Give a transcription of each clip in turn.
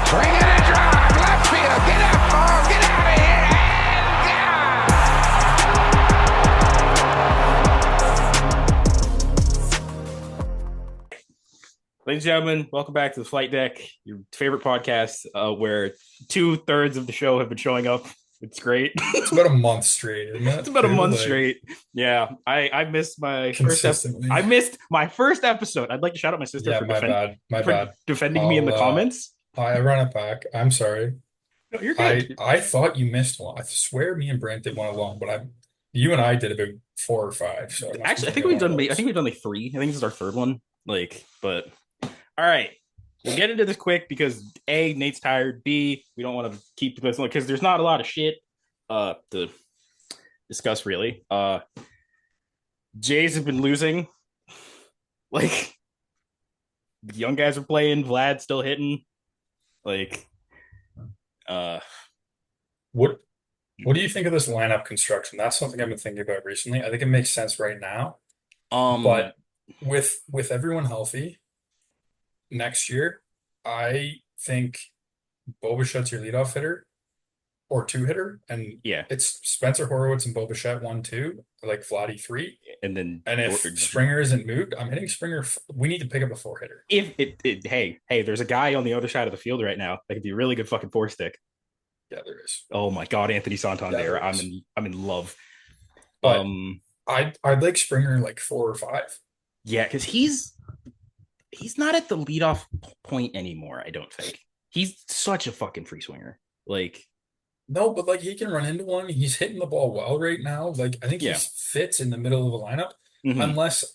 Swing and a drive, left field, get up, oh, get out of here, and Ladies and gentlemen, welcome back to the Flight Deck, your favorite podcast, where 2/3 of the show have been showing up. It's great. It's about a month straight, isn't it? It's about a month straight. Yeah, I missed my consistently. I missed my first episode. I'd like to shout out my sister Yeah, for, my bad. defending me in the comments. I run it back. I'm sorry. No, you're good. I thought you missed one. I swear me and Brent did one alone, but you and I did about 4 or 5. So Actually, I think we've done like 3. I think this is our third one. But all right. We'll get into this quick because A, Nate's tired. B, we don't want to keep this long because there's not a lot of shit to discuss really. Jays have been losing. Like the young guys are playing, Vlad's still hitting. What do you think of this lineup construction? That's something I've been thinking about recently. I think it makes sense right now. But with everyone healthy next year, I think Bo Bichette's your leadoff hitter or 2-hitter, and it's Spencer Horwitz and Bo Bichette 1-2, like Vladdy 3, and if Springer isn't moved, I'm hitting Springer. We need to pick up a 4-hitter. Hey, there's a guy on the other side of the field right now that could be a really good fucking 4-stick. Yeah, there is. Oh my God, Anthony Santander, Yeah, I'm in love. But I'd like Springer like 4 or 5. Yeah, because he's not at the leadoff point anymore. I don't think he's such a fucking free swinger. No, but like he can run into one. He's hitting the ball well right now. Like I think he fits in the middle of the lineup. Mm-hmm.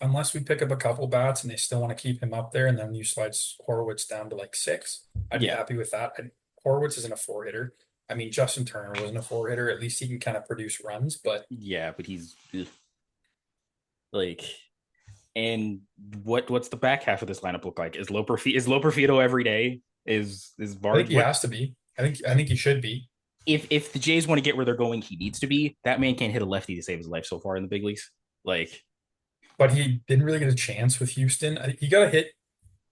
Unless we pick up a couple bats and they still want to keep him up there, and then you slide Horwitz down to like 6. I'd be happy with that. Horwitz isn't a 4-hitter. I mean, Justin Turner wasn't a 4-hitter. At least he can kind of produce runs, but he's and what's the back half of this lineup look like? Is Loperfido every day? Is Bard? I think he has to be. I think he should be. If the Jays want to get where they're going, he needs to be. That man can't hit a lefty to save his life so far in the big leagues. But he didn't really get a chance with Houston. He got to hit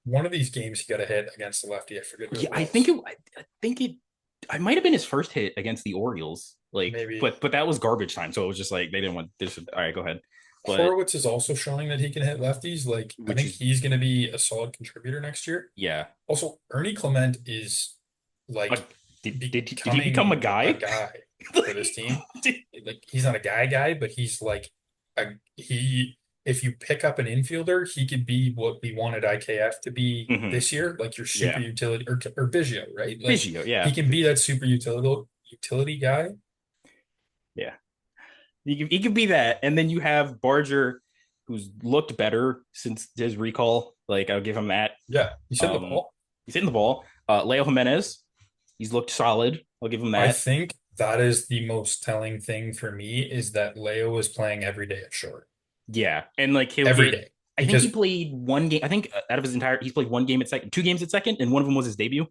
one of these games. He got to hit against the lefty. I forget. I think it might have been his first hit against the Orioles. Maybe, but that was garbage time. So it was just like they didn't want this. All right, go ahead. But Horwitz is also showing that he can hit lefties. I think he's going to be a solid contributor next year. Yeah. Also, Ernie Clement is did he become a guy for this team? He's not a guy, but he's if you pick up an infielder, he could be what we wanted IKF to be this year, like your super utility or Biggio, right? Biggio, yeah. He can be that super utility guy. Yeah. He could be that. And then you have Barger, who's looked better since his recall. I'll give him that. Yeah, he's hitting the ball. He's hitting the ball. Leo Jimenez, he's looked solid. I'll give him that. I think that is the most telling thing for me is that Leo is playing every day at short. Yeah, and every day. I think he played one game. I think out of his entire, he's played 1 game at second, 2 games at second, and one of them was his debut.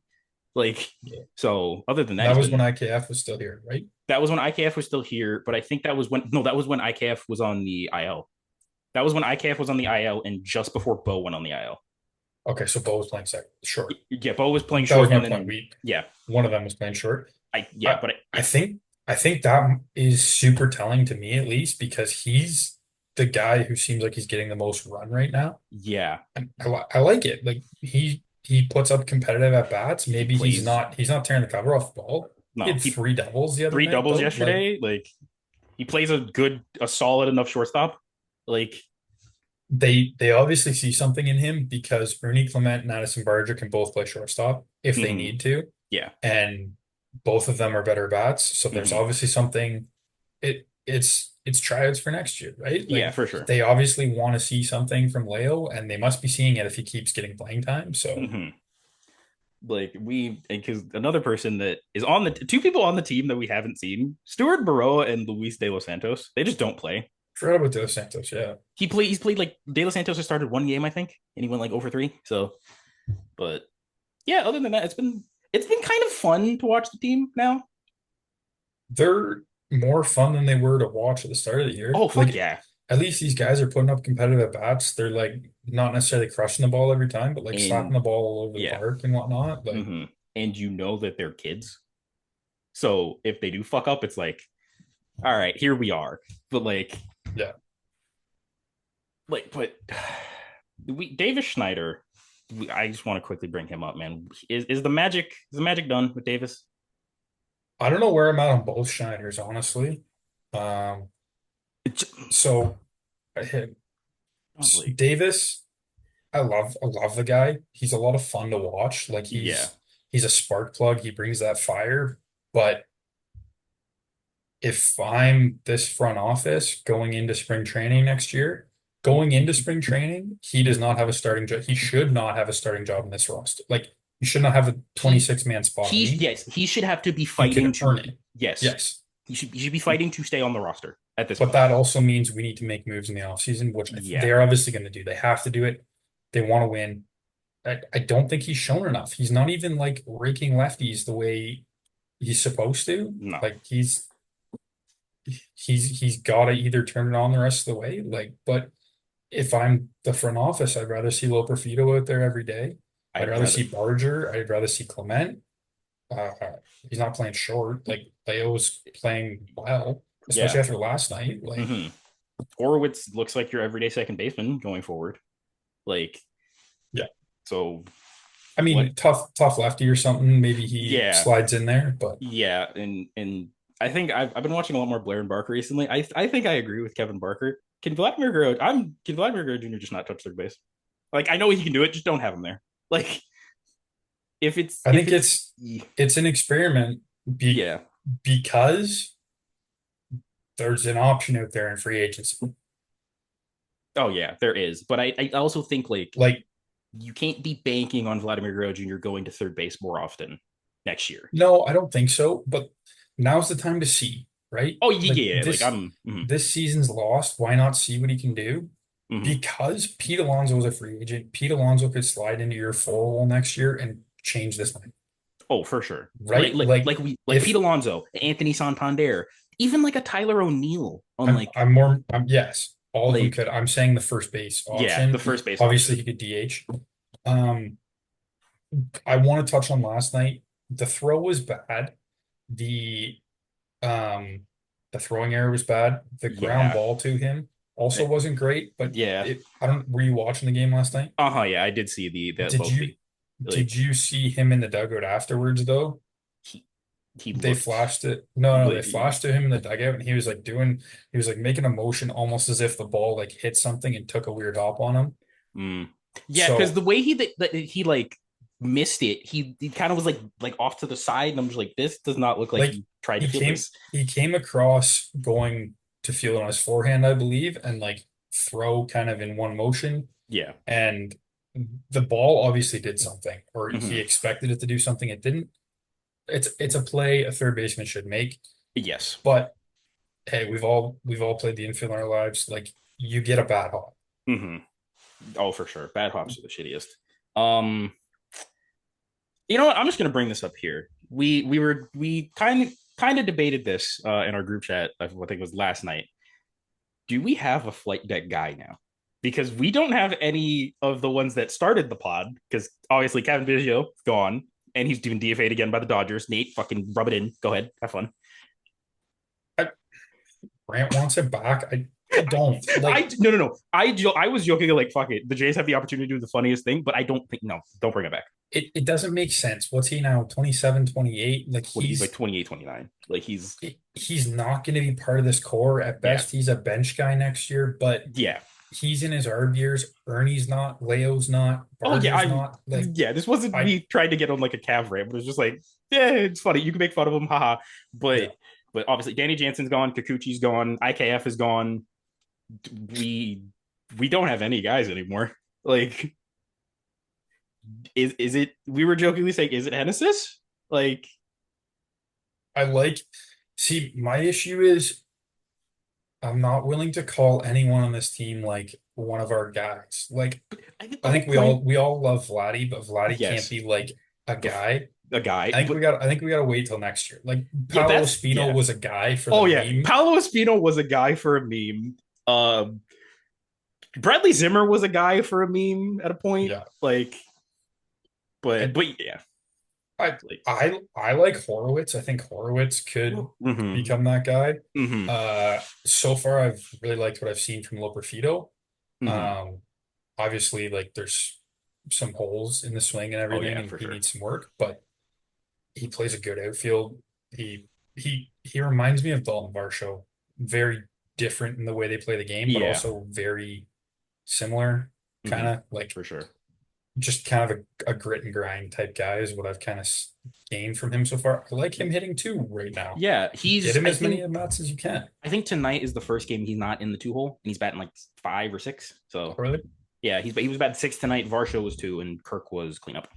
So other than that, that was when IKF was still here, right? That was when IKF was still here, but I think that was when IKF was on the IL. That was when IKF was on the IL, and just before Bo went on the IL. Okay, so Bo was playing second, short. Yeah, Bo was playing short. That was my point. Yeah, one of them was playing short. I think that is super telling to me, at least, because he's the guy who seems like he's getting the most run right now. Yeah, and I like it. He puts up competitive at bats. Maybe he's not tearing the cover off the ball. No, he had 3 doubles the other night. 3 doubles yesterday. He plays a solid enough shortstop. They obviously see something in him because Ernie Clement and Addison Barger can both play shortstop if they need to. Yeah, and both of them are better bats. So there's obviously something. It's tryouts for next year, right? Yeah, for sure. They obviously want to see something from Leo, and they must be seeing it if he keeps getting playing time. So, because another person that is on the 2 people on the team that we haven't seen, Stuart Baroa and Luis De Los Santos, they just don't play. Forgot about De Los Santos. Yeah, he's played De Los Santos has started 1 game, I think, and he went over 3. So, but yeah, other than that, it's been kind of fun to watch the team now. They're more fun than they were to watch at the start of the year. Oh, fuck yeah. At least these guys are putting up competitive at bats. They're not necessarily crushing the ball every time, but slapping the ball all over the park and whatnot. and you know that they're kids. So if they do fuck up, it's like, all right, here we are. But Yeah. but Davis Schneider, I just want to quickly bring him up, man. Is the magic done with Davis? I don't know where I'm at on both Schneiders, honestly. Um, so I hit Like, Davis. I love the guy. He's a lot of fun to watch. Like yeah, he's a spark plug. He brings that fire. But if I'm this front office going into spring training next year, going into spring training, he does not have a starting job. He should not have a starting job in this roster. Like he should not have a he 26-man spot on he me. yes, he should have to be He fighting can earn to it. yes, Yes. he should be fighting to stay on the roster at this But point. that also means we need to make moves in the offseason, which Yeah, they're obviously going to do. They have to do it. They want to win. I don't think he's shown enough. He's not even like raking lefties the way he's supposed to. no, Like he's got to either turn it on the rest of the way. Like, but if I'm the front office, I'd rather see Loperfido out there every day. I'd I'd rather rather see Barger. I'd rather see Clement. Uh, he's not playing short. Like Leo's playing well, especially yeah. after last night. Like, Mm-hmm. Horowitz looks like your everyday second baseman going forward. Like, yeah. so I what? mean, tough lefty or something. Maybe he Yeah, slides in there, but yeah, and I think I've been watching a lot more Blair and Barker recently. I think I agree with Kevin Barker. Can Vladimir Guerrero Jr. just not touch third base? Like I know he can do it, just don't have him there. Like I if think it's it's an experiment yeah. because there's an option out there in free agency. Oh yeah, there is. But I also think Like, you can't be banking on Vladimir Guerrero Jr. going to third base more often next year. no, I don't think so, but now's the time to see, right? Oh Like yeah, like this season's lost. Why not see what he can do? mhm. Because Pete Alonso is a free agent. Pete Alonso could slide into your full next year and change this thing, Oh, for sure. right? Like Like Pete if Alonso, Anthony Santander, even like a Tyler O'Neill on yes, all of them like could. I'm saying the first base yeah, the option. first base Obviously, option. he could DH. Um, I want to touch on last night. The throw was bad. The um the throwing error was bad. The ground Yeah. ball to him also Eh, wasn't great, but Yeah. I don't were you watching the game last night? Uh-huh, yeah, I did see the Did both you the did like you see him in the dugout afterwards though? he he They looked flashed it. No, they like flashed to him in the dugout and he was like making a motion almost as if the ball like hit something and took a weird hop on him. mm. Yeah, because So the way that he like missed it, he kind of was like off to the side, and I'm just like, this does not look like like he tried to field this. he came across going to field on his forehand, I believe, and like throw kind of in one motion. Yeah. And the ball obviously did something, or he Hmm. expected it to do something. It didn't. It's a play a third baseman should make. Yes. But hey, we've all played the infield in our lives. Like you get a bad hop. Hmm. Oh, for sure. Bad hops are the shittiest. Um, you know what? I'm just gonna bring this up here. We kind of debated this in our group chat. I think it was last night. Do we have a flight deck guy now? Because we don't have any of the ones that started the pod. Because obviously Kevin Biggio gone, and he's doing DFA'd again by the Dodgers. Nate, fucking rub it in. Go ahead, have fun. I, Grant wants it back. I don't like. No. I was joking like fuck it. The Jays have the opportunity to do the funniest thing, but I don't think no. Don't bring it back. It doesn't make sense. What's he now? 27, 28? Like What he's like 28, 29. Like he's not going to be part of this core. At yeah, best, he's a bench guy next year, but yeah. he's in his ARB years. Ernie's not, Leo's not, Oh yeah, Barger's not. Like yeah. This wasn't I me trying to get on like a Cav rant, but it was just like yeah, it's funny. You can make fun of him, haha. yeah. But obviously Danny Jansen's gone, Kikuchi's gone, IKF is gone. We we don't have any guys anymore. Like is it? We were jokingly saying, is it Hennessis? Like I like see my issue is I'm not willing to call anyone on this team like one of our guys. Like I think the I whole think point. we all love Vladdy, but Vladdy can't Yes, be like a the guy. a guy, but I think we gotta wait till next year. Like yeah, Paolo that's Espino yeah. was a guy for the Oh yeah, meme. Paolo Espino was a guy for a meme. Bradley Zimmer was a guy for a meme at a point. Yeah. Like, I but yeah, I Like, I like Horowitz. I think Horowitz could mm-hmm, become that guy. mm-hmm, So far I've really liked what I've seen from Loperfido. mm-hmm. Um, Obviously, like there's some holes in the swing and Oh everything, yeah, and for he sure. needs some work, but he plays a good outfield. He reminds me of Dalton Varsho. Very different in the way they play the game, but Yeah, also very similar, kind mm-hmm, of like for sure. just kind of a grit and grind type guy is what I've kind of gained from him so far. I like him hitting two right now. Yeah, Get he's. him as many at bats as you can. I think tonight is the first game he's not in the two hole, and he's batting like 5 or 6. So Really? yeah, he was batting 6 tonight. Varsho was 2, and Kirk was cleanup.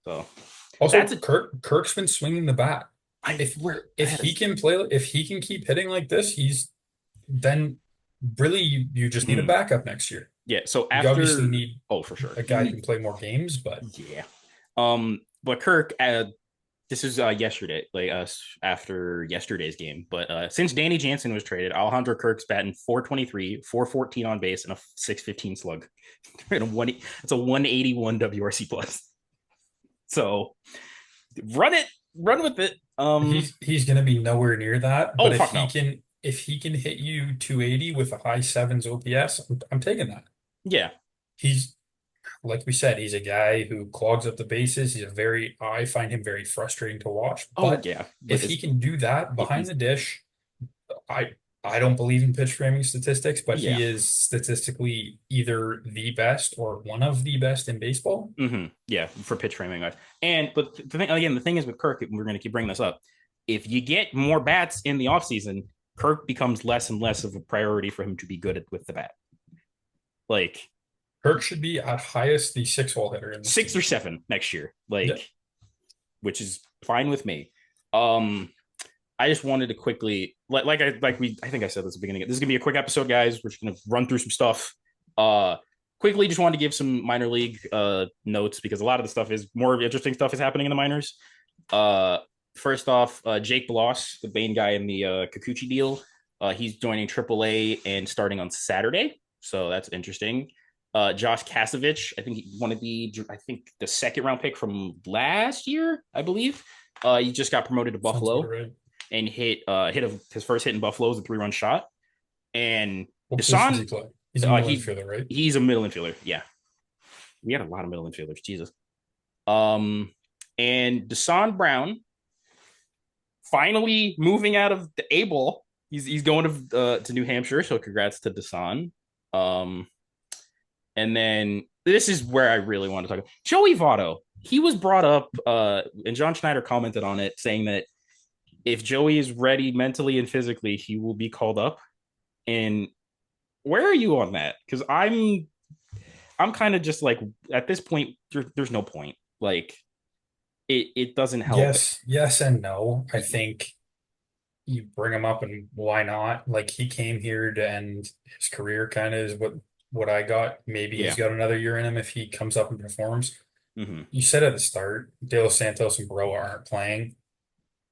So Also, that's a. Kirk's been swinging the bat. I If we're if ahead of. he can play, if he can keep hitting like this, he's then really you just need a Mhm. backup next year. Yeah. So You obviously after. need Oh, for sure. a guy who can play more games, but Yeah. But Kirk. This is yesterday, like after yesterday's game. But since Danny Jansen was traded, Alejandro Kirk's batting 423, 414 on base, and a 615 slug. It's a 181 WRC plus. So run with it. he's going to be nowhere near that. Oh But fuck no. if he can hit you 280 with a high sevens OPS, I'm taking that. Yeah. He's like we said, he's a guy who clogs up the bases. I find him very frustrating to watch. Oh But yeah. But if he can do that if behind he's the dish, I I don't believe in pitch framing statistics, but yeah. he is statistically either the best or one of the best in baseball. Yeah, for pitch framing. And but the thing is with Kirk, we're going to keep bringing this up. If you get more bats in the offseason, Kirk becomes less and less of a priority for him to be good with the bat. Like Kirk should be at highest the 6 hole hitter in this 6 team. or 7 next year. Yeah. Which is fine with me. I just wanted to quickly I think I said this at the beginning. This is gonna be a quick episode, guys. We're just gonna run through some stuff. Quickly, just wanted to give some minor league notes because a lot of the stuff is more interesting stuff is happening in the minors. First off, Jake Bloss, the main guy in the Kikuchi deal, he's joining AAA and starting on Saturday, so that's interesting. Josh Kasevich, I think the second round pick from last year, I believe. He just got promoted to Buffalo Right. and hit his first hit in Buffalo was a 3-run shot. And What position does he Deshaun, play? He's a middle he infielder, right? he's a middle infielder. Yeah, we had a lot of middle infielders. Jesus. And Deshaun Brown finally moving out of the A ball. He's going to New Hampshire, so congrats to Deshaun. And then this is where I really want to talk. Joey Votto. He was brought up, and John Schneider commented on it, saying that if Joey is ready mentally and physically, he will be called up. And where are you on that? Because I'm kind of just like at this point, there's no point. Like it doesn't help. Yes, and no. I think you bring him up and why not? Like he came here to end his career, kind of is what I got. Maybe Yeah. he's got another year in him if he comes up and performs. Mm-hmm. You said at the start, De Los Santos and Bro aren't playing.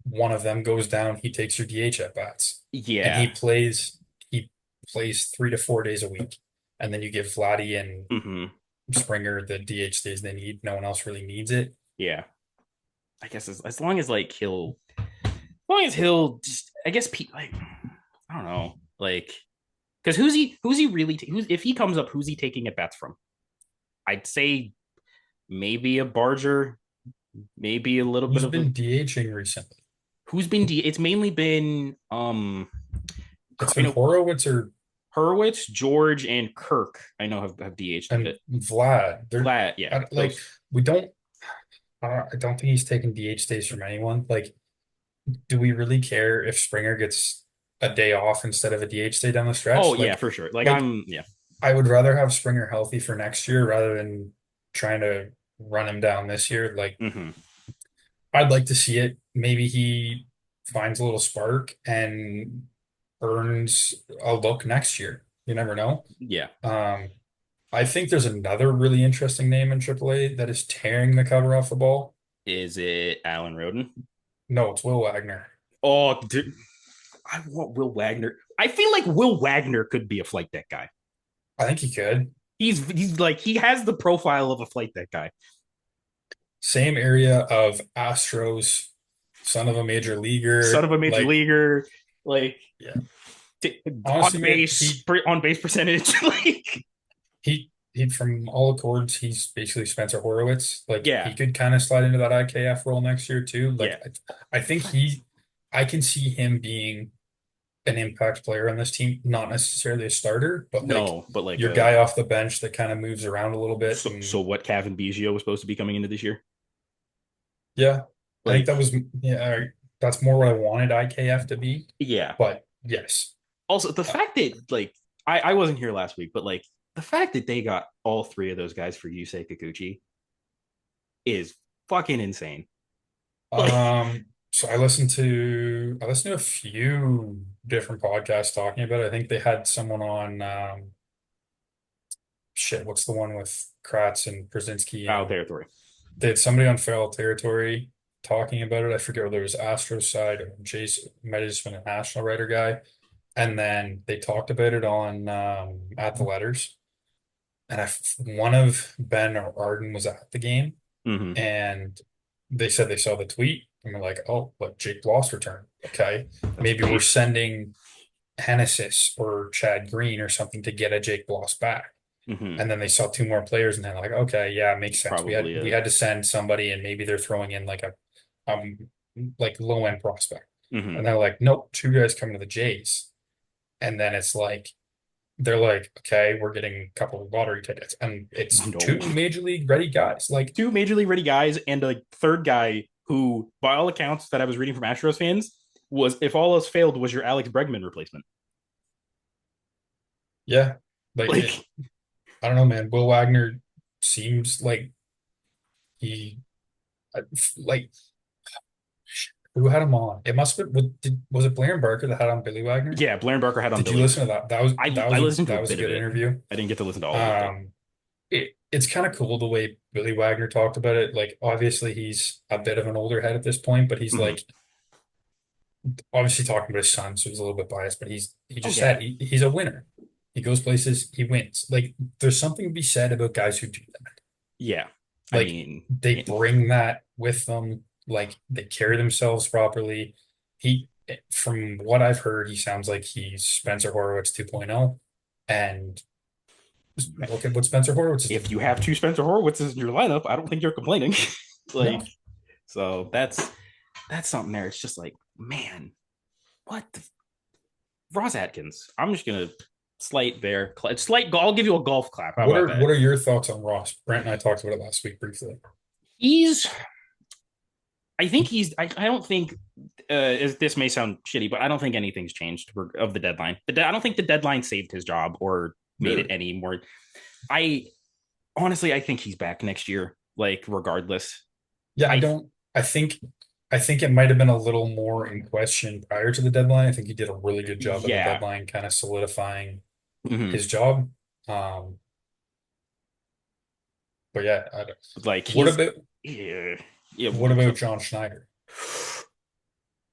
One of them goes down, he takes your DH at bats. And Yeah. he plays 3 to 4 days a week. And then you give Vladdy and Mm-hmm. Springer the DH days they need. No one else really needs it. Yeah. I guess as long as like he'll just I guess like I don't know like because who's he really who's if he comes up who's he taking at bats from? I'd say maybe a Barger, maybe a little Who's bit of been DHing recently? who's been it's mainly been It's I been know Horowitz or Hurwitz, George, and Kirk. I know have DH'd and it. Vlad. They're Glad, yeah, like those, we don't. I don't think he's taking DH days from anyone. Like, do we really care if Springer gets a day off instead of a DH day down the oh stretch? yeah, for sure. Like Yeah. I would rather have Springer healthy for next year rather than trying to run him down this year. Like, Mm-hmm. I'd like to see it. Maybe he finds a little spark and earns a look next year. You never know. Yeah. I think there's another really interesting name in AAA that is tearing the cover off the ball. Is it Alan Roden? No, it's Will Wagner. Oh, dude, I want Will Wagner. I feel like Will Wagner could be a flight deck guy. I think he could. He's like he has the profile of a flight deck guy. same area of Astros, son of a major Son of leaguer. a major Like, leaguer, like yeah, t- honestly, man, on base percentage, like he from all accords, he's basically Spencer Horowitz. Like, yeah, he could kind of slide into that IKF role next year too. yeah. Like, I think I can see him being an impact player on this team, not necessarily a starter, but like No, but like your guy off the bench that kind of moves around a little bit. so And what Kevin Biggio was supposed to be coming into this year? yeah, I think Like, yeah, that's more what I wanted IKF to be. yeah. But yes, Also, the uh, fact that like I wasn't here last week, but like the fact that they got all three of those guys for Yusei Kikuchi is fucking insane. Like, so I listened to a few different podcasts talking about it. I think they had someone on shit, what's the one with Kratz and Brzezinski, foul and territory. they had somebody on Feral Territory talking about it. I forget whether it was Astros side or Jason, might have just been a national writer guy. And then they talked about it on at the letters. And one of Ben or Arden was at the game, Mm-hmm. and they said they saw the tweet and we're like, oh, look, Jake Bloss returned. Okay. That's Maybe we're great. sending Hennessis or Chad Green or something to get a Jake Bloss back. Mm-hmm. And then they saw two more players and they're like, okay, yeah, it makes sense. Probably We a had to send somebody, and maybe they're throwing in like a um like low end prospect. mm-hmm. And they're like, nope, two guys coming to the Jays. And then it's like they're like, okay, we're getting a couple of lottery tickets. And it's No. two major league ready guys. Like, Two major league ready guys and a third guy who, by all accounts that I was reading from Astros fans, was if all else failed, was your Alex Bregman replacement. yeah, like Like, I don't know, man. Will Wagner seems like he like who had him on? It must have been was it Blair and Barker that had on Billy Wagner? yeah, Blair and Barker had on Did you Billy. listen to that? That was I listened to a that was a bit of good it. interview. I didn't get to listen to all of it though. Um, it's kind of cool the way Billy Wagner talked about it. Like, obviously he's a bit of an older head at this point, but he's Mm-hmm. like obviously talking about his son, so he's a little bit biased, but he Oh just yeah, said he's a winner. He goes places, he wins. Like, there's something to be said about guys who do that. yeah. I Like, mean, they bring that with them. Like, they carry themselves properly. He, from what I've heard, he sounds like he's Spencer Horowitz 2.0. And look at what Spencer Horowitz is if doing. you have two Spencer Horowitzes in your lineup, I don't think you're complaining. No, Like, so that's something there. It's just like, man, what the Ross Atkins? I'm just gonna slight there. Slight. I'll give you a golf clap. How about that? what are your thoughts on Ross? Brent and I talked about it last week briefly. He's. I think he's. I don't think. This may sound shitty, but I don't think anything's changed of the deadline. I don't think the deadline saved his job or made it Really? any more. I honestly, I think he's back next year. Like, regardless. Yeah, I I don't. I think it might have been a little more in question prior to the deadline. I think he did a really good job at the yeah. deadline, kind of solidifying Mm-hmm. his job. Um, but yeah, Like what he's about yeah, yeah. what about John Schneider?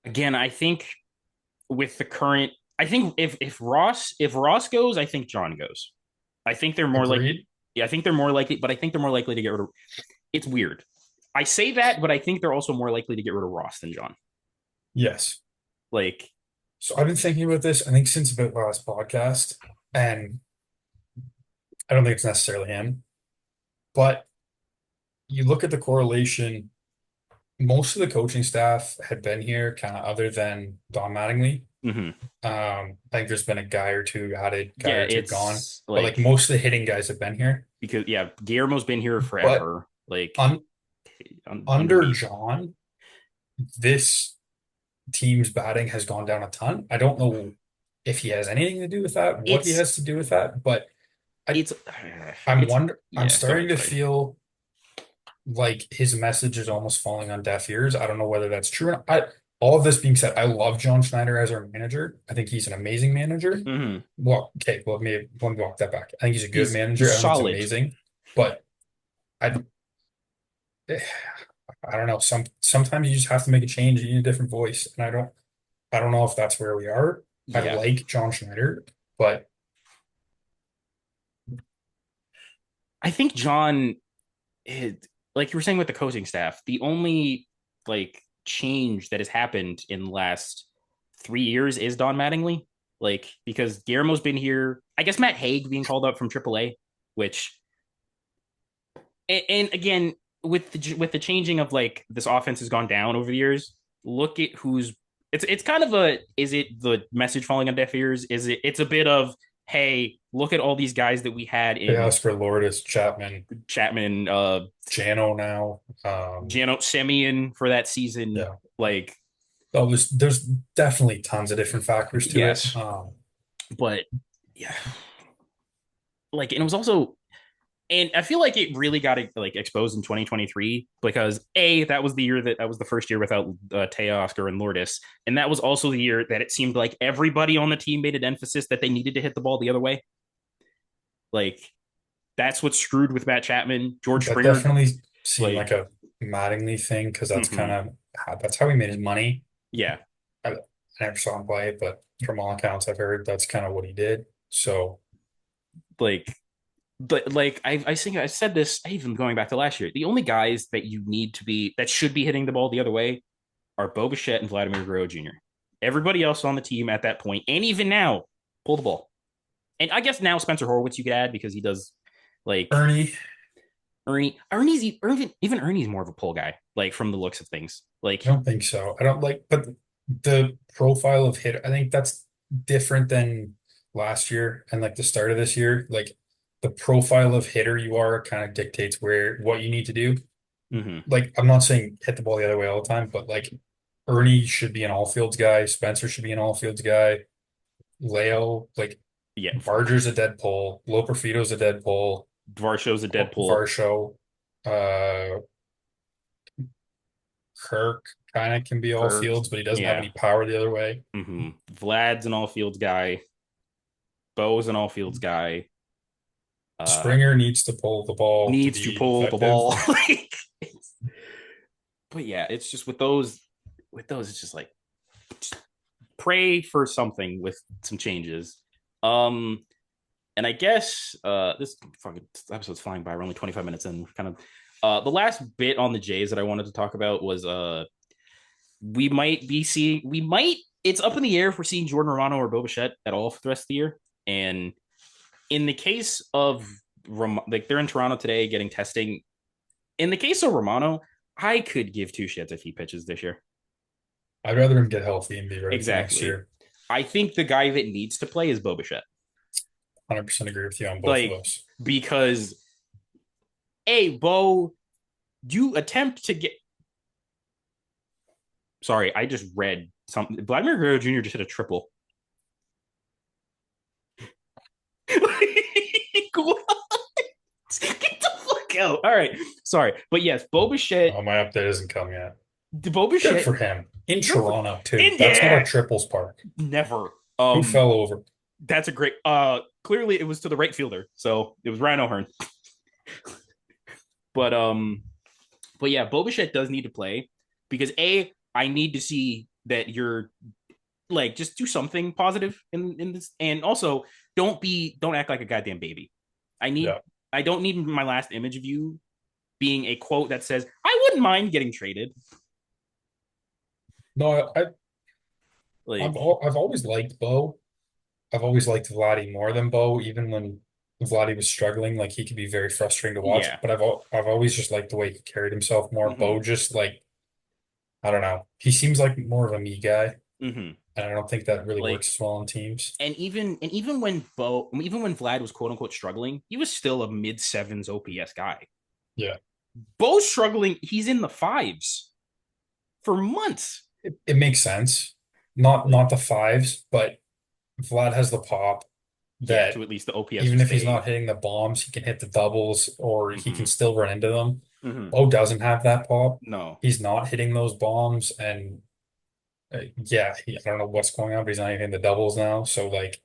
Again, I think with the current, I think if Ross goes, I think John goes. I think they're more like Agreed. yeah, I think they're more likely, but I think they're more likely to get rid of. It's weird. I say that, but I think they're also more likely to get rid of Ross than John. Yes. Like, So I've been thinking about this, I think since about last podcast, and I don't think it's necessarily him, but you look at the correlation. Most of the coaching staff had been here, kind of other than Don Mattingly. mhm. I think there's been a guy or two added, guy Yeah, or two gone, it's but like like most of the hitting guys have been here. because yeah, Guillermo's been here But forever. Like un under underneath, John, this team's batting has gone down a ton. I don't know if he has anything to do with that, what he it's has to do with that, but I it's it's I'm yeah. Go starting ahead, to sorry. feel like his message is almost falling on deaf ears. I don't know whether that's true. All of this being said, I love John Schneider as our manager. I think he's an amazing manager. Mm-hmm. Well, okay, well, maybe let me walk that back. I think he's a good manager. He's I don't think he's solid. amazing, but I I don't know. Sometimes you just have to make a change. You need a different voice, and I don't know if that's where we are. I Yeah, like John Schneider, but I think John. like you were saying with the coaching staff, the only like change that has happened in the last 3 years is Don Mattingly. Like because Guillermo's been here, I guess Matt Haig being called up from AAA, which and again with the changing of like this offense has gone down over the years. Look at who's it's kind of a is it the message falling on deaf ears? Is it's a bit of hey, look at all these guys that we had They in asked for Lourdes, Chapman, Chapman, Jano now. Jano Simeon for that season. Yeah. Like, Oh, there's definitely tons of different factors to it. yes, but yeah, like, and it was also, and I feel like it really got like exposed in 2023 because that was the year that was the first year without Teo, Oscar, and Lourdes, and that was also the year that it seemed like everybody on the team made an emphasis that they needed to hit the ball the other way. Like, that's what screwed with Matt Chapman, George That Springer. definitely seemed like Like, a Mattingly thing because that's kind mm-hmm. of that's how he made his money. Yeah, I never saw him play, but from all accounts I've heard, that's kind of what he did. So like but like I think I said this even going back to last year. The only guys that you need to be that should be hitting the ball the other way are Bo Bichette and Vladimir Guerrero Jr. Everybody else on the team at that point, and even now, pull the ball. And I guess now Spencer Horwitz you could add because he does like Ernie, Even Ernie's more of a pull guy, like from the looks of things. Like I don't think so. I don't like, but the profile of hit, I think that's different than last year and like the start of this year. Like the profile of hitter you are kind of dictates what you need to do. mm-hmm. Like I'm not saying hit the ball the other way all the time, but like Ernie should be an all fields guy. Spencer should be an all fields guy. Leo, like Yeah, Barger's a dead pull. Loperfito's a dead pull. Varsho's a Deadpool. Varsho, uh, Kirk kind of can be all Kirk, fields, but he doesn't have yeah. any power the other way. Mm-hmm. Vlad's an all fields guy. Bo's an all fields guy. Uh, Springer needs to pull the ball to Needs to be pull the effective. ball. But yeah, it's just with those, it's just like just pray for something with some changes. Um, and I guess this fucking episode's flying by. We're only 25 minutes in. Kind of the last bit on the Jays that I wanted to talk about was we might it's up in the air if we're seeing Jordan Romano or Bo Bichette at all for the rest of the year. And in the case of like they're in Toronto today getting testing. In the case of Romano, I could give two shits if he pitches this year. I'd rather him get healthy and be ready for next Exactly. year. I think the guy that needs to play is Bo Bichette. 100% agree with you on both of Like, those. because, Bo, you attempt to get. Sorry, I just read something. Vladimir Guerrero Jr. just hit a triple. What? Get the fuck out. All right. Sorry. But yes, Bo Bichette. Oh, my update hasn't come yet. Bo Good Bichette. for him. In Toronto, too. In, That's not yeah. a triples park. Never. Who fell over? That's a great clearly it was to the right fielder, so it was Ryan O'Hearn. but yeah, Bo Bichette does need to play because I need to see that you're like just do something positive in this, and also don't act like a goddamn baby. I need Yeah. I don't need my last image of you being a quote that says I wouldn't mind getting traded. No, Like I've always liked Bo. I've always liked Vladdy more than Bo, even when Vladdy was struggling. Like he could be very frustrating to watch. yeah, But I've always just liked the way he carried himself more. mm-hmm. Bo just like I don't know. He seems like more of a me guy, Mm-hmm. and I don't think that really Like works as well on teams. even when Vlad was quote unquote struggling, he was still a mid sevens OPS guy. Yeah, Bo's struggling, he's in the fives for months. it makes sense. Not the fives, but Vlad has the pop Yeah, to that at least the OPS even will if he's stay. not hitting the bombs, he can hit the doubles or he Mm-hmm. can still run into them. Mm-hmm. Bo doesn't have that pop. No. He's not hitting those bombs, and yeah, I don't know what's going on, but he's not even hitting the doubles now. So like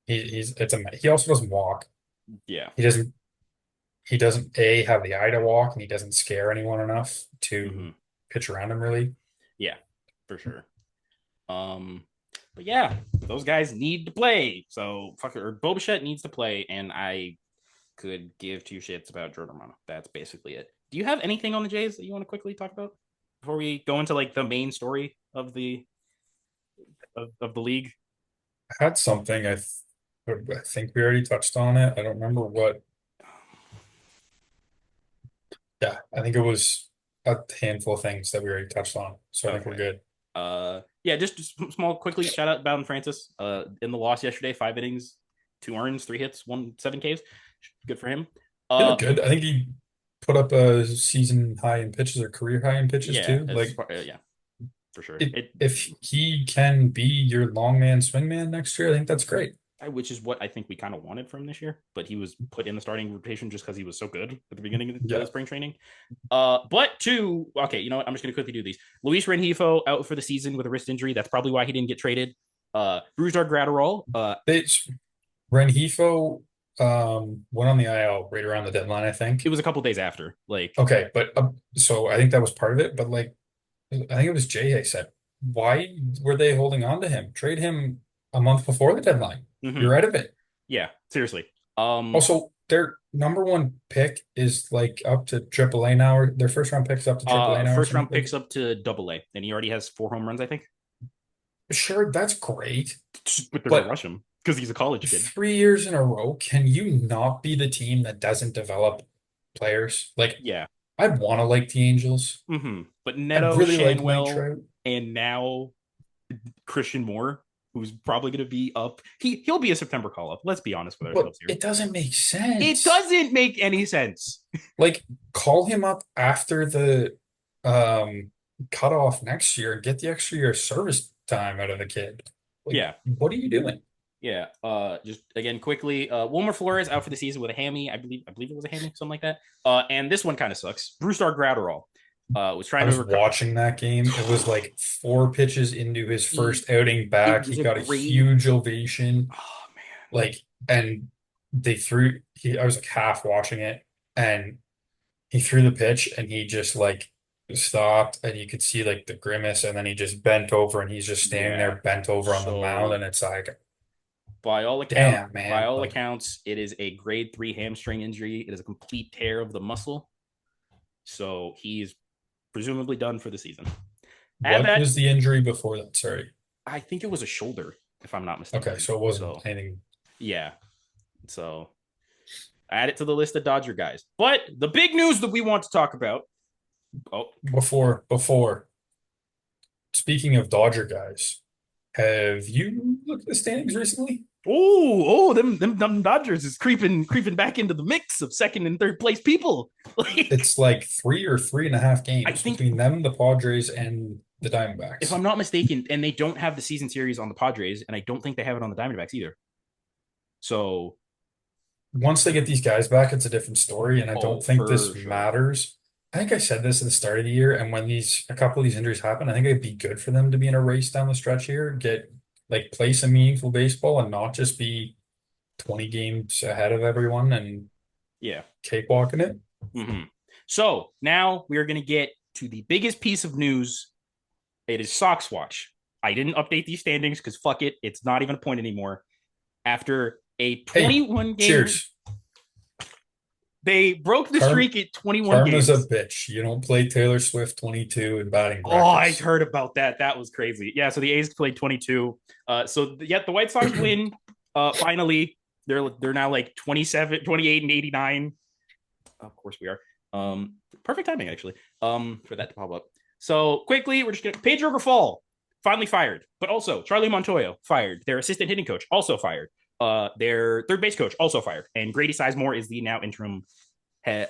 he also doesn't walk. Yeah. He doesn't he doesn't A have the eye to walk and he doesn't scare anyone enough Mm-hmm. to pitch around him really. Yeah, for sure. Um, but yeah, those guys need to play. So fuck it, or Boba Fett needs to play, and I could give two shits about Jordan Romano. That's basically it. Do you have anything on the Jays that you want to quickly talk about before we go into like the main story of the league? I had something. I think we already touched on it. I don't remember what. Yeah, I think it was a handful of things that we already touched on. So I think we're Okay. good. Yeah, just small, quickly. Shout out Bowden Francis. In the loss yesterday, 5 innings, 2 earns, 3 hits, 1 7 Ks. Good for him. He looked good. I think he put up a season high in pitches or career high in pitches Yeah, too. Like yeah, for sure. if he can be your long man, swing man next year, I think that's great. Which is what I think we kind of wanted from this year, but he was put in the starting rotation just because he was so good at the beginning of the spring training. But two, okay, you know what? I'm just going to quickly do these. Luis Rengifo out for the season with a wrist injury. That's probably why he didn't get traded. Brusdar Graterol. Rengifo went on the IL right around the deadline, I think. It was a couple days after. Like, okay, but so I think that was part of it. But like, I think it was Jay said, why were they holding on to him? Trade him a month before the deadline. You're out of it. Yeah, seriously. Also, their number one pick is like up to AAA now, or their first round picks up to AAA now. First round picks up to AA, and he already has 4 home runs, I think. Sure, that's great. But they're gonna rush him because he's a college kid. 3 years in a row, can you not be the team that doesn't develop players? Like, yeah, I'd want to like the Angels. But Neto, really Shanwell, and now Christian Moore, who's probably going to be up. He'll be a September call up. Let's be honest with ourselves here. It doesn't make sense. It doesn't make any sense. Like, call him up after the cutoff next year and get the extra year of service time out of the kid. Like, yeah. What are you doing? Yeah. Just again quickly, Wilmer Flores out for the season with a hammy. I believe it was a hammy, something like that. And this one kind of sucks. Brusdar Graterol. Was trying to watching that game. It was like 4 pitches into his first outing back. He got a huge ovation. Oh man! Like, and they threw. I was like half watching it, and he threw the pitch, and he just like stopped, and you could see like the grimace, and then he just bent over, and he's just standing there bent over on the mound, and it's like, by all accounts, it is a grade 3 hamstring injury. It is a complete tear of the muscle. So he's presumably done for the season. What was the injury before that? Sorry. I think it was a shoulder, if I'm not mistaken. Okay, so it wasn't anything. Yeah. So add it to the list of Dodger guys. But the big news that we want to talk about. Before. Speaking of Dodger guys, have you looked at the standings recently? Them Dodgers is creeping back into the mix of second and third place people. It's like 3 or 3.5 games between them, the Padres, and the Diamondbacks. If I'm not mistaken, and they don't have the season series on the Padres, and I don't think they have it on the Diamondbacks either. So once they get these guys back, it's a different story, and I don't think this matters. I think I said this at the start of the year, and when a couple of these injuries happen, I think it'd be good for them to be in a race down the stretch here, play some meaningful baseball and not just be 20 games ahead of everyone and cakewalking it. So now we are going to get to the biggest piece of news. It is Sox Watch. I didn't update these standings because fuck it. It's not even a point anymore. After a 21 game. Cheers. They broke the streak at 21 games. Karma's a bitch. You don't play Taylor Swift 22 in batting practice. Oh, I heard about that. That was crazy. Yeah, so the A's played 22. The White Sox win. Finally, they're now like 27, 28 and 89. Of course we are. Perfect timing actually. For that to pop up. So quickly, we're just gonna Pedro Grifol finally fired, but also Charlie Montoyo fired. Their assistant hitting coach also fired. Their third base coach also fired, and Grady Sizemore is the now interim head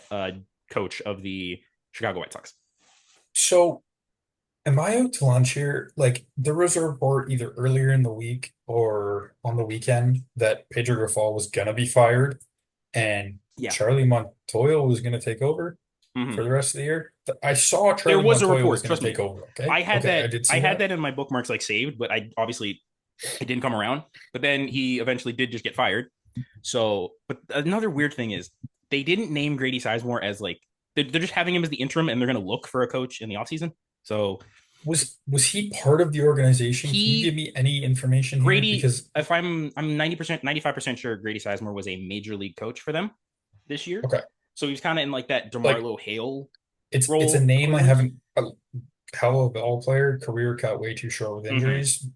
coach of the Chicago White Sox. So, am I out to lunch here? Like, there was a report either earlier in the week or on the weekend that Pedro Grifol was gonna be fired, and Charlie Montoyo was gonna take over for the rest of the year. I saw Charlie Montoyo was gonna take over. Okay, I had that in my bookmarks like saved, but I obviously. It didn't come around, but then he eventually did just get fired. So, but another weird thing is they didn't name Grady Sizemore as like they're just having him as the interim, and they're going to look for a coach in the offseason. So, was he part of the organization? Can you give me any information? Grady, because if I'm 90%, 95% sure Grady Sizemore was a major league coach for them. this year. Okay. So he's kind of in like that Like DeMarlo Hale it's a role name I corners. haven't hell of a ball player, career cut way too short with Mm-hmm. injuries.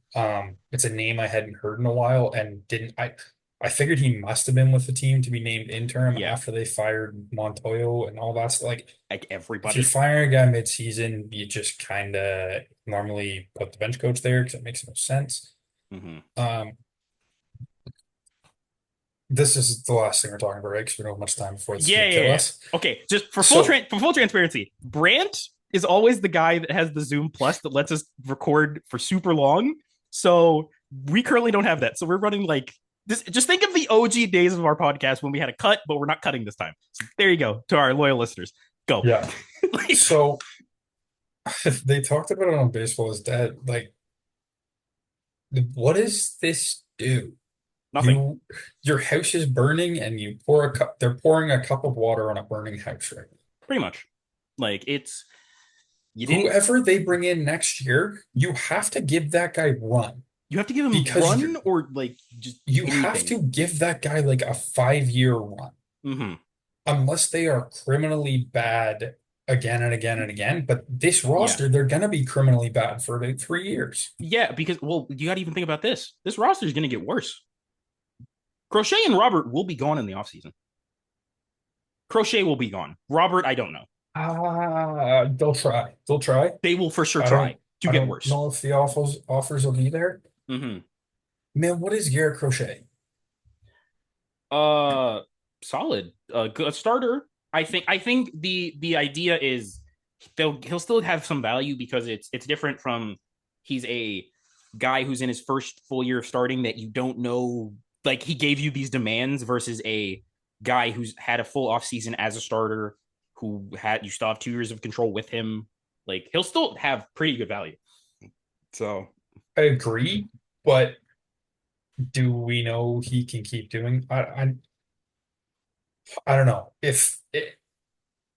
It's a name I hadn't heard in a while and didn't I figured he must have been with the team to be named interim Yeah, after they fired Montoyo and all that stuff. Like like if you're everybody. firing a guy mid-season, you just kind of normally put the bench coach there because it makes no sense. Mm-hmm. Um, this is the last thing we're talking about, right? Because we don't have much time before it's Yeah, gonna yeah, kill yeah. us. Okay, just So for full transparency, Brant is always the guy that has the Zoom Plus that lets us record for super long. So we currently don't have that. So we're running like this. Just think of the OG days of our podcast when we had a cut, but we're not cutting this time. So there you go to our loyal listeners. Go. yeah, Like, so they talked about it on Baseball is Dead. Like, what does this do? nothing, You, your house is burning, and you pour a cup. They're pouring a cup of water on a burning house right now. pretty much. Like it's you didn't. Whoever they bring in next year, you have to give that guy run You have to give him because run or like just you have anything. to give that guy like a 5 year run, Mm-hmm. unless they are criminally bad again and again and again. But this Yeah. roster, they're gonna be criminally bad for about 3 years. Yeah, because well, you got to even think about this. This roster is going to get worse. Crochet and Robert will be gone in the offseason. Crochet will be gone. Robert, I don't know. They'll try. They'll try. They will for sure I try don't. to I get don't worse. know if the offers will be there. Mm-hmm. Man, what is Garrett Crochet? Uh, solid. A starter. I think the idea is he'll still have some value because it's different from he's a guy who's in his first full year of starting that you don't know, like he gave you these demands versus a guy who's had a full offseason as a starter who had you still have 2 years of control with him. Like he'll still have pretty good value. So I agree, but do we know he can keep doing? I don't know if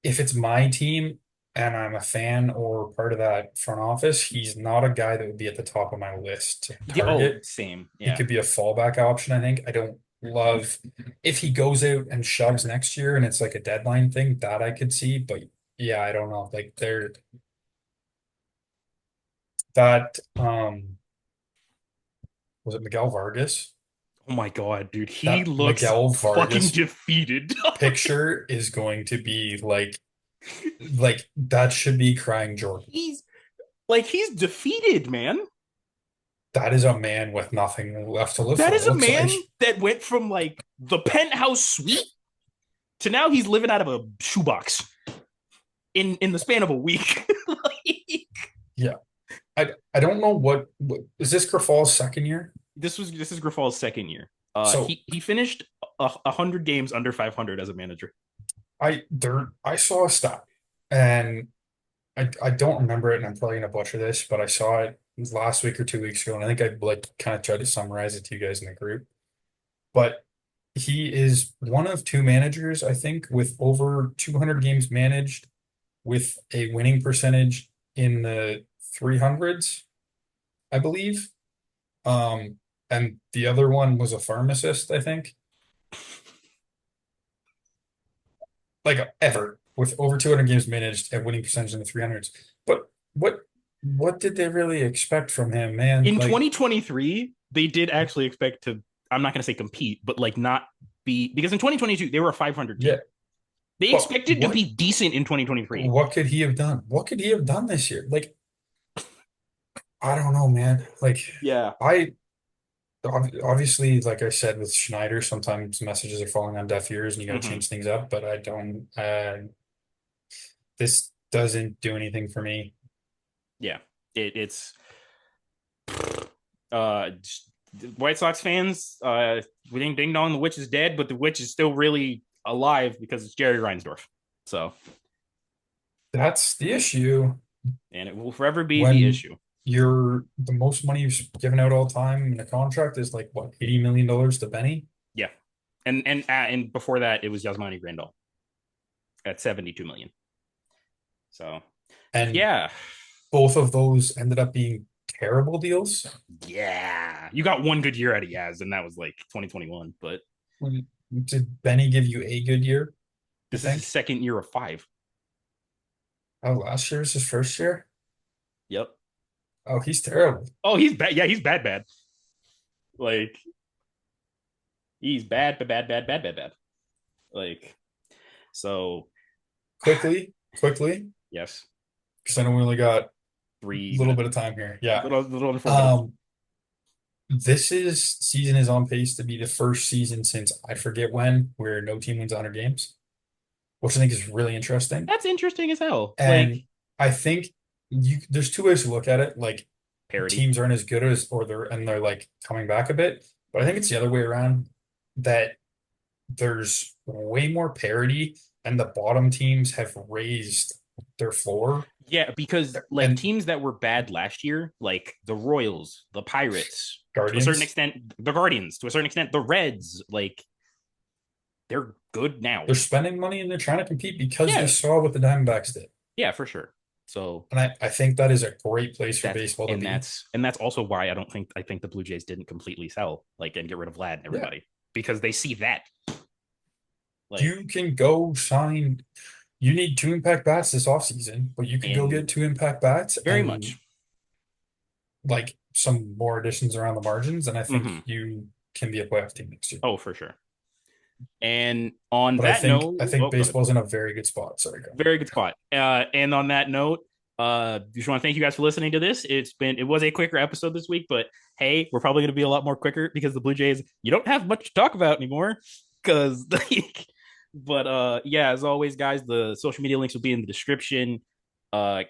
it's my team and I'm a fan or part of that front office, he's not a guy that would be at the top of my list to target. same. He Yeah. could be a fallback option, I think. I don't love if he goes out and shoves next year and it's like a deadline thing, that I could see. But yeah, I don't know. Like they're that was it Miguel Vargas? Oh my god, dude. He That looks Miguel fucking Vargas defeated. picture is going to be like that should be crying Jordan. He's defeated, man. That is a man with nothing left to live That for, is it a looks man like. that went from like the penthouse suite to now he's living out of a shoebox in the span of a week. Like, Yeah. I don't know what is this Grafal's second year? this is Grafal's second year. So He finished 100 games under 500 as a manager. I saw a stat and I don't remember it and I'm probably gonna butcher this, but I saw it last week or 2 weeks ago, and I think I like kind of tried to summarize it to you guys in the group. But he is one of two managers, I think, with over 200 games managed with a winning percentage in the 300s, I believe. And the other one was a pharmacist, I think. Like ever with over 200 games managed at winning percentage in the 300s. But what did they really expect from him, man? In Like, 2023, they did actually expect to, I'm not going to say compete, but like not be, because in 2022, they were a 500 team. yeah, They but expected to be decent in 2023. what could he have done? What could he have done this year? Like, I don't know, man. Like, Yeah. I obviously, like I said with Schneider, sometimes messages are falling on deaf ears and you got to Mm-hmm. change things up, but I don't this doesn't do anything for me. Yeah. It's just, White Sox fans, we ding ding dong, the witch is dead, but the witch is still really alive because it's Jerry Reinsdorf. So, That's the issue and it will forever be the when issue. you're the most money you've given out all time in a contract is like what, $80 million to Benny? Yeah. And before that, it was Yasmani Grandal at 72 million. So, And yeah. both of those ended up being terrible deals. Yeah. You got one good year out of Yaz, and that was like 2021. But Did Benny give you a good year? You This is his think? second year of 5. Oh, last year was his first year? Yep. Oh, he's terrible. Oh, he's bad. Yeah, he's bad, bad. Like he's bad, bad, bad, bad, bad, bad, bad. Like so. Quickly, Yes, because I know we only got a little 3 minutes. bit of time here. Yeah. Little under 4 minutes. Um, this season is on pace to be the first season since I forget when where no team wins 100 games, which I think is really interesting. That's interesting as hell. Like And I think there's two ways to look at it. Like parody. teams aren't as good as or they're like coming back a bit. But I think it's the other way around that there's way more parity and the bottom teams have raised their floor. Yeah, because like And teams that were bad last year, like the Royals, the Pirates, to a certain Guardians, extent, the Guardians, to a certain extent, the Reds, like they're good now. they're spending money and they're trying to compete because they Yeah, saw what the Diamondbacks did. yeah, for sure. So And I think that is a great place for that's baseball to and be. that's also why I think the Blue Jays didn't completely sell like and get rid of Vlad and Yeah. everybody because they see that. Like You can go sign, you need 2 impact bats this offseason, but you could go and get 2 impact bats very and much. like some more additions around the margins. And I think Hmm. you can be a playoff team next year. Oh, for sure. And on But that note, I think oh, go ahead. baseball's in a very good spot. Sorry, go. Very good spot. And on that note, just want to thank you guys for listening to this. It was a quicker episode this week, but hey, we're probably going to be a lot more quicker because the Blue Jays, you don't have much to talk about anymore. Because, like, but yeah, as always, guys, the social media links will be in the description. Uh,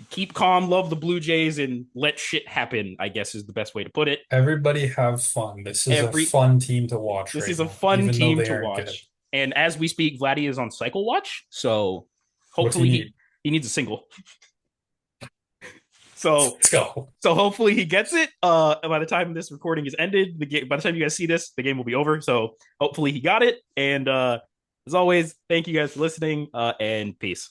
keep calm, love the Blue Jays, and let shit happen, I guess is the best way to put it. Everybody have fun. This is a Every fun team to watch This right is a now, fun even though team they to aren't good. watch. And as we speak, Vladdy is on cycle watch, so What's he hopefully need? he needs a single. So Let's go. so hopefully he gets it. By the time this recording is ended, by the time you guys see this, the game will be over. So hopefully he got it. And as always, thank you guys for listening. And peace.